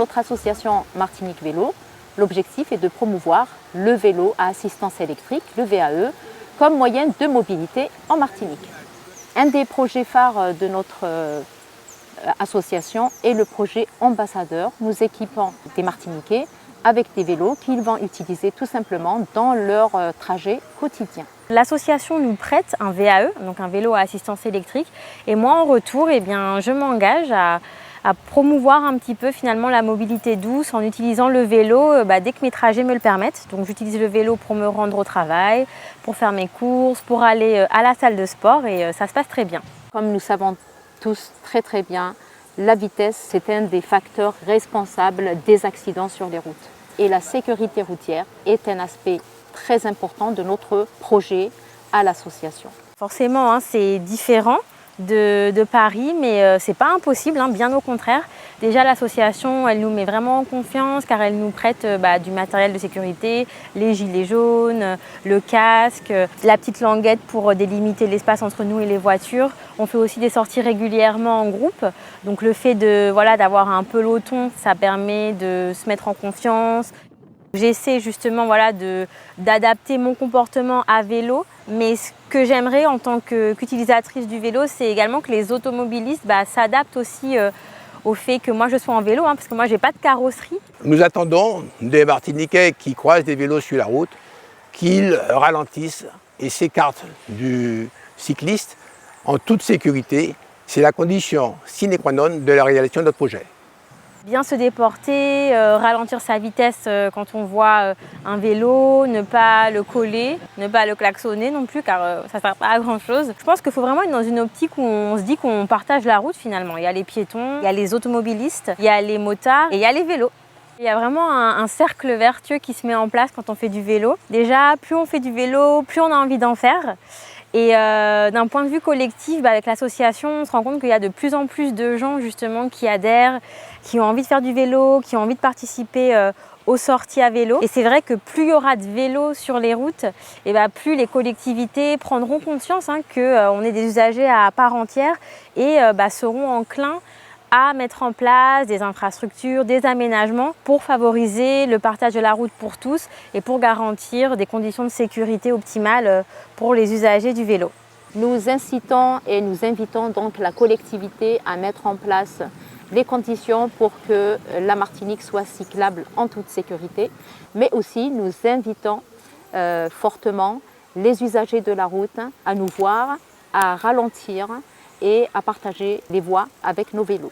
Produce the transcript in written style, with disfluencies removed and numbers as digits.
notre association Martinique Vélo, l'objectif est de promouvoir le vélo à assistance électrique, le VAE, comme moyen de mobilité en Martinique. Un des projets phares de notre association est le projet Ambassadeur. Nous équipons des Martiniquais avec des vélos qu'ils vont utiliser tout simplement dans leur trajet quotidien. L'association nous prête un VAE, donc un vélo à assistance électrique, et moi en retour, je m'engage à promouvoir un petit peu finalement la mobilité douce en utilisant le vélo dès que mes trajets me le permettent. Donc j'utilise le vélo pour me rendre au travail, pour faire mes courses, pour aller à la salle de sport et ça se passe très bien. Comme nous savons tous très bien, la vitesse c'est un des facteurs responsables des accidents sur les routes. Et la sécurité routière est un aspect très important de notre projet à l'association. Forcément, c'est différent de Paris, mais c'est pas impossible, bien au contraire. Déjà l'association, elle nous met vraiment en confiance car elle nous prête du matériel de sécurité, les gilets jaunes, le casque, la petite languette pour délimiter l'espace entre nous et les voitures. On fait aussi des sorties régulièrement en groupe, donc le fait d'avoir un peloton, ça permet de se mettre en confiance. J'essaie justement d'adapter mon comportement à vélo, mais ce que j'aimerais en tant qu'utilisatrice du vélo, c'est également que les automobilistes s'adaptent aussi au fait que moi je sois en vélo, parce que moi j'ai pas de carrosserie. Nous attendons des Martiniquais qui croisent des vélos sur la route, qu'ils ralentissent et s'écartent du cycliste en toute sécurité. C'est la condition sine qua non de la réalisation de notre projet. Bien se déporter, ralentir sa vitesse quand on voit un vélo, ne pas le coller, ne pas le klaxonner non plus car ça ne sert pas à grand chose. Je pense qu'il faut vraiment être dans une optique où on se dit qu'on partage la route finalement. Il y a les piétons, il y a les automobilistes, il y a les motards et il y a les vélos. Il y a vraiment un cercle vertueux qui se met en place quand on fait du vélo. Déjà, plus on fait du vélo, plus on a envie d'en faire. Et d'un point de vue collectif, avec l'association, on se rend compte qu'il y a de plus en plus de gens justement qui adhèrent, qui ont envie de faire du vélo, qui ont envie de participer aux sorties à vélo. Et c'est vrai que plus il y aura de vélos sur les routes, plus les collectivités prendront conscience qu'on est des usagers à part entière et seront enclins à mettre en place des infrastructures, des aménagements pour favoriser le partage de la route pour tous et pour garantir des conditions de sécurité optimales pour les usagers du vélo. Nous incitons et nous invitons donc la collectivité à mettre en place les conditions pour que la Martinique soit cyclable en toute sécurité, mais aussi nous invitons fortement les usagers de la route à nous voir, à ralentir et à partager les voies avec nos vélos.